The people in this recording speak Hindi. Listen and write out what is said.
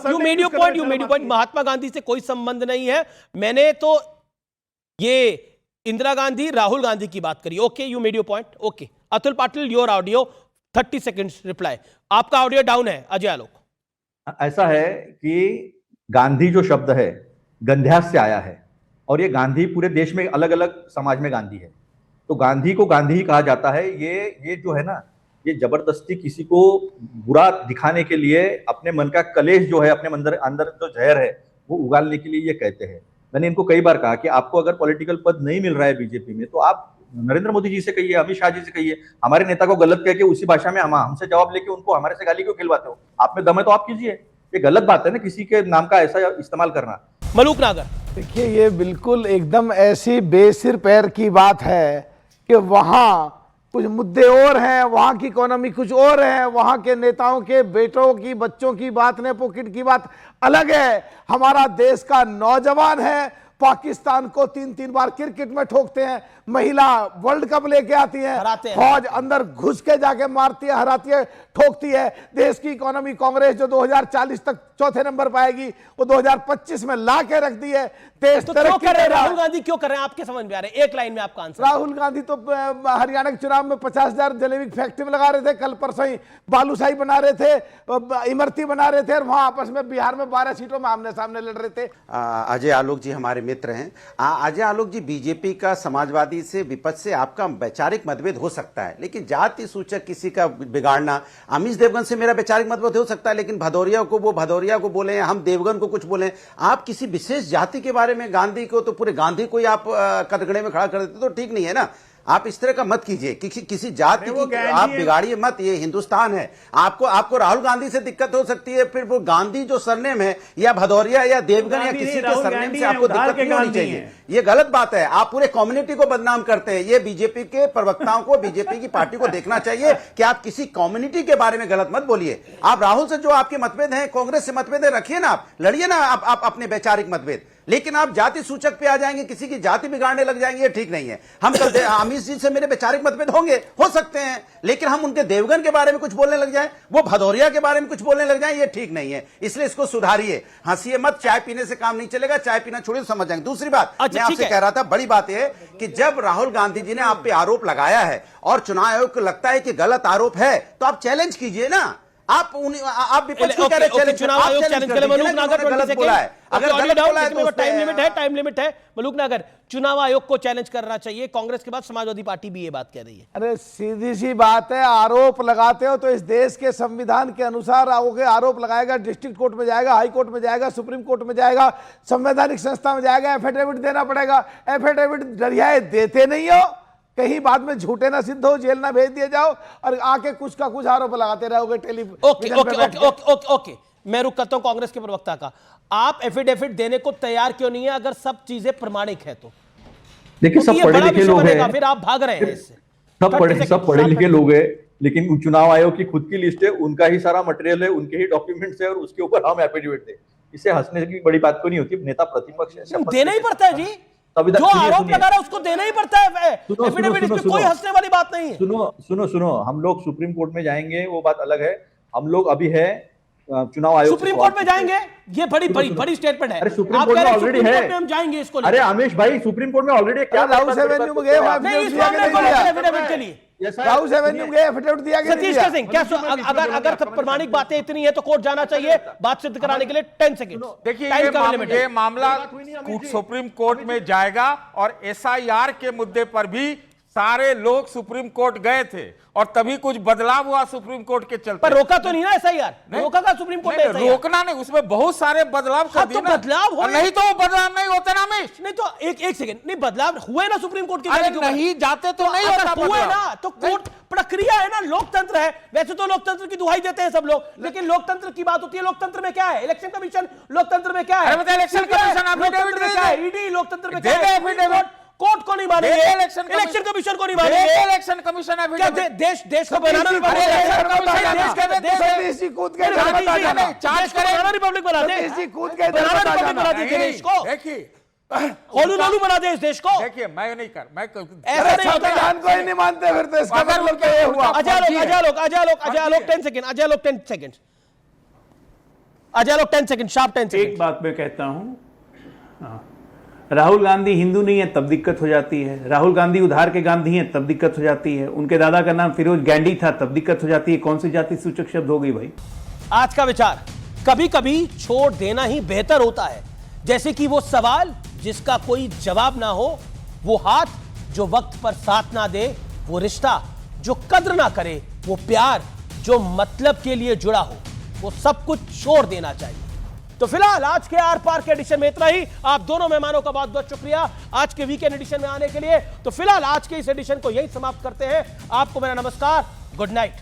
You made your point, you made your point. Mahatma Gandhi से कोई संबंध नहीं है। मैंने तो ये इंदिरा गांधी राहुल गांधी की बात करी। Okay, you made your point. Okay, Atul Patil, your audio 30 seconds reply. आपका ऑडियो डाउन है। अजय आलोक। ऐसा है कि गांधी जो शब्द है गंध्यास से आया है, और ये गांधी पूरे देश में अलग अलग समाज में गांधी है, तो गांधी को गांधी ही कहा जाता है। ये जो है ना, ये जबरदस्ती किसी को बुरा दिखाने के लिए अपने मन का कलेश जो है, अपने अंदर जो जहर है वो उगालने के लिए ये कहते हैं। मैंने इनको कई बार कहा कि आपको अगर पॉलिटिकल पद नहीं मिल रहा है बीजेपी में, तो आप नरेंद्र मोदी जी से कहिए, अमित शाह जी से कहिए, हमारे नेता को गलत कह के उसी भाषा में हमसे जवाब लेके उनको हमारे से गाली क्यों खिलवाते हो? आप में दम है तो आप कीजिए। ये गलत बात है ना, किसी के नाम का ऐसा इस्तेमाल करना। मलूक नागर। देखिए, ये बिल्कुल एकदम ऐसी बेसिर पैर की बात है कि वहां कुछ मुद्दे और हैं, वहां की इकोनॉमी कुछ और है, वहां के नेताओं के बेटों की बच्चों की बात ने पॉकेट की बात अलग है। हमारा देश का नौजवान है, पाकिस्तान को 3-3 बार क्रिकेट में ठोकते हैं, महिला वर्ल्ड कप लेके आती है, फौज अंदर घुस के जाके मारती है, हराती है, ठोकती है। देश की इकोनॉमी कांग्रेस जो 2040 तक चौथे नंबर पाएगी, वो 2025 में ला के रख दी है। देश तो क्यों कर रहे हैं राहुल गांधी, क्यों कर रहे हैं? आपके समझ में आ रहे हैं? एक लाइन में आपका आंसर। राहुल गांधी तो हरियाणा के चुनाव में 50,000 जलेबी की फैक्ट्री में लगा रहे थे, कल परसों ही बालूशाही बना रहे थे, इमरती बना रहे थे, और वहां आपस में बिहार में 12 सीटों में आमने सामने लड़ रहे थे। अजय आलोक जी हमारे मित्र हैं। अजय आलोक जी, बीजेपी का समाजवादी से विपक्ष से आपका वैचारिक मतभेद हो सकता है, लेकिन जाति सूचक किसी का बिगाड़ना, अमीश देवगन से मेरा वैचारिक मतभेद हो सकता है, लेकिन भदौरिया को बोले, हम देवगन को कुछ बोले, आप किसी विशेष जाति के बारे में, गांधी को तो पूरे गांधी को ही आप कटघरे में खड़ा कर देते तो ठीक नहीं है ना। आप इस तरह का मत कीजिए, किसी जाति की आप बिगाड़िए मत। ये हिंदुस्तान है। आपको राहुल गांधी से दिक्कत हो सकती है, फिर वो गांधी जो सरनेम है, या भदौरिया या देवगन या किसी के सरनेम से आपको दिक्कत नहीं होनी चाहिए। ये गलत बात है। आप पूरे कम्युनिटी को बदनाम करते हैं। ये बीजेपी के प्रवक्ताओं को, बीजेपी की पार्टी को देखना चाहिए कि आप किसी कम्युनिटी के बारे में गलत मत बोलिए। आप राहुल से जो आपके मतभेद हैं, कांग्रेस से मतभेद रखिए ना, आप लड़िए ना, आप अपने वैचारिक मतभेद, लेकिन आप जाति सूचक पे आ जाएंगे, किसी की जाति बिगाड़ने लग जाएंगे, ये ठीक नहीं है। हम कल अमित जी से मेरे वैचारिक मतभेद होंगे, हो सकते हैं, लेकिन हम उनके देवगन के बारे में कुछ बोलने लग जाएं, वो भदौरिया के बारे में कुछ बोलने लग जाएं, ये ठीक नहीं है। इसलिए इसको सुधारिए, हंसिए मत। चाय पीने से काम नहीं चलेगा, चाय पीना छोड़िए तो समझ जाएंगे। दूसरी बात मैं आपसे कह रहा था, बड़ी बात यह कि जब राहुल गांधी जी ने आप पे आरोप लगाया है और चुनाव आयोग को लगता है कि गलत आरोप है, तो आप चैलेंज कीजिए ना। आप विपक्ष को कह रहे हैं चुनाव आयोग चैलेंज करे। मलूक नागर, गलत बोला है, अगर गलत बोला है तो टाइम लिमिट है। मलूक नागर, चुनाव आयोग को चैलेंज करना चाहिए। कांग्रेस के बाद समाजवादी पार्टी भी ये बात कह रही है। अरे सीधी सी बात है, आरोप लगाते हो तो इस देश के संविधान के अनुसार आरोप लगाएगा, डिस्ट्रिक्ट कोर्ट में जाएगा, हाई कोर्ट में जाएगा, सुप्रीम कोर्ट में जाएगा, संवैधानिक संस्था में जाएगा, एफिडेविट देना पड़ेगा। एफिडेविट दरियाए देते नहीं हो, कहीं बाद में झूठे ना सिद्ध हो, जेल ना भेज दिए जाओ, और आके कुछ का कुछ आरोप लगाते रहोगे टेलीविजन। ओके, मैं रुक करता हूं कांग्रेस के प्रवक्ता का। आप एफिडेविट देने को तैयार क्यों नहीं है अगर सब चीजें प्रमाणिक है तो? देखिए, सब पढ़े लिखे लोग हैं, फिर आप भाग रहे हैं इससे। सब पढ़े लिखे लोग हैं, लेकिन चुनाव आयोग की खुद की लिस्ट है, उनका ही सारा मटेरियल है, उनके ही डॉक्यूमेंट्स है, और उसके ऊपर हम एफिडेविट दें। इससे हंसने की बड़ी बात को नहीं होती। नेता प्रतिपक्ष है, देना ही पड़ता है जी, जो आरोप लगा रहा है उसको देना ही पड़ता है एफिडेविट। इसमें कोई हंसने वाली बात नहीं है। सुनो, हम लोग सुप्रीम कोर्ट में जाएंगे, वो बात अलग है। हम लोग अभी है चुनाव आयोग सुप्रीम कोर्ट में जाएंगे, ये बड़ी स्टेटमेंट है। अरे सुप्रीम कोर्ट में ऑलरेडी है, हम जाएंगे इसको। अरे अमेश भाई, सुप्रीम कोर्ट में ऑलरेडी क्या राहुल एवेन्यू में गए, एफिडेविट के लिए राहुल एवेन्यू में गए, एफिडेविट दिया गया। सतीश सिंह, क्या अगर प्रमाणिक बातें इतनी है तो कोर्ट जाना चाहिए बात सिद्ध कराने के लिए? 10 सेकंड। देखिए, ये मामला सुप्रीम कोर्ट में जाएगा, और एसआईआर के मुद्दे पर भी सारे लोग सुप्रीम कोर्ट गए थे, और तभी कुछ बदलाव हुआ सुप्रीम कोर्ट के चलते। पर रोका तो नहीं ना एसआईआर? रोका का सुप्रीम कोर्ट ने? रोकना नहीं, उसमें बहुत सारे बदलाव कर दिए। बदलाव हो, नहीं तो बदलाव नहीं होते ना रमेश। नहीं तो एक सेकंड, नहीं बदलाव हुए ना सुप्रीम कोर्ट के? अरे नहीं जाते तो नहीं होता हुए ना, तो कोर्ट प्रक्रिया है ना, लोकतंत्र है। वैसे तो लोकतंत्र की दुहाई देते हैं सब लोग, लेकिन लोकतंत्र की बात होती है। लोकतंत्र में क्या है? इलेक्शन कमीशन लोकतंत्र में क्या है? इलेक्शन कमीशन ईडी लोकतंत्र में क्या है? कोर्ट को नहीं मानेंगे, इलेक्शन कमीशन को नहीं मानेंगे। इलेक्शन कमीशन देश को बनाना रिपब्लिक बना दे देश को। देखिए, होलू बना दे इस देश को। देखिए, मैं नहीं कर, मैं ऐसा नहीं होता। को ही नहीं मानते फिर तो इसका मतलब क्या हुआ? अजय आलोक 10 सेकंड। अजय लोग 10 सेकंड, शार्प 10 एक सेकंड। बात मैं कहता हूं, राहुल गांधी हिंदू नहीं है तब दिक्कत हो जाती है, राहुल गांधी उधार के गांधी हैं तब दिक्कत हो जाती है, उनके दादा का नाम फिरोज गैंडी था तब दिक्कत हो जाती है। कौन सी जाति सूचक शब्द हो गई भाई? आज का विचार, कभी कभी छोड़ देना ही बेहतर होता है। जैसे कि वो सवाल जिसका कोई जवाब ना हो, वो हाथ जो वक्त पर साथ ना दे, वो रिश्ता जो कद्र ना करे, वो प्यार जो मतलब के लिए जुड़ा हो, वो सब कुछ छोड़ देना चाहिए। तो फिलहाल आज के आर पार के एडिशन में इतना ही। आप दोनों मेहमानों का बहुत बहुत शुक्रिया आज के वीकेंड एडिशन में आने के लिए। तो फिलहाल आज के इस एडिशन को यही समाप्त करते हैं। आपको मेरा नमस्कार, गुड नाइट।